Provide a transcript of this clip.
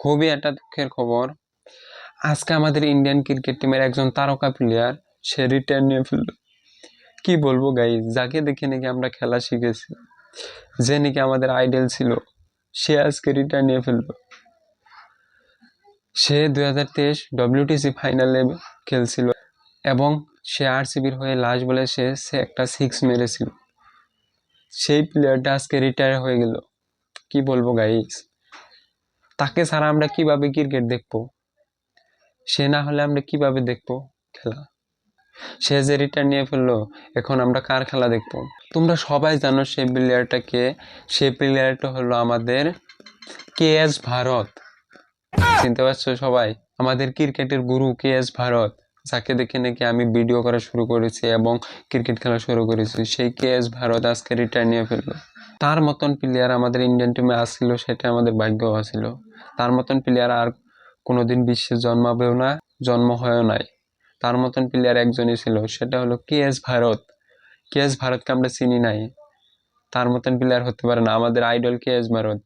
খুবই একটা দুঃখের খবর। আজকে আমাদের ইন্ডিয়ান ক্রিকেট টিমের একজন তারকা প্লেয়ার সে রিটায়ার নিয়ে ফেললো। কি বলবো গাইস, যাকে দেখে নাকি আমরা খেলা শিখেছি, যে নাকি আমাদের আইডল ছিল, সে আজকে রিটায়ার নিয়ে ফেললো। সে 2023 WTC ফাইনালে খেলছিল এবং সে আরসিবির হয়ে লাস্ট বলে সে একটা 6 মেরেছিল। সেই প্লেয়ারটা আজকে রিটায়ার হয়ে গেল। কি বলবো গাইস, তাকে ছাড়া আমরা কিভাবে ক্রিকেট দেখবো? সে না হলে আমরা কিভাবে দেখবো খেলা? সে যে রিটায়ার নিয়ে ফেললো, এখন আমরা কার খেলা দেখবো? তোমরা সবাই জানো সেই প্লেয়ারটাকে। সেই প্লেয়ারটা হলো আমাদের KS ভারত। চিনতে পারছো সবাই? আমাদের ক্রিকেটের গুরু KS ভারত, যাকে দেখে নাকি আমি ভিডিও করা শুরু করেছি এবং ক্রিকেট খেলা শুরু করেছি। সেই KS ভারত আজকে রিটায়ার নিয়ে ফেললো। তার মতন প্লেয়ার আমাদের ইন্ডিয়ান টিমে আসছিল, সেটা আমাদের ভাগ্য আছিল। তার মতন প্লেয়ার আর কোনোদিন বিশ্বে জন্মাবেও না, জন্ম হয়েও নাই। তার মতন প্লেয়ার একজনই ছিল, সেটা হলো KS ভারত। KS ভারতকে আমরা চিনি নাই, তার মতন প্লেয়ার হতে পারে না। আমাদের আইডল KS ভারত।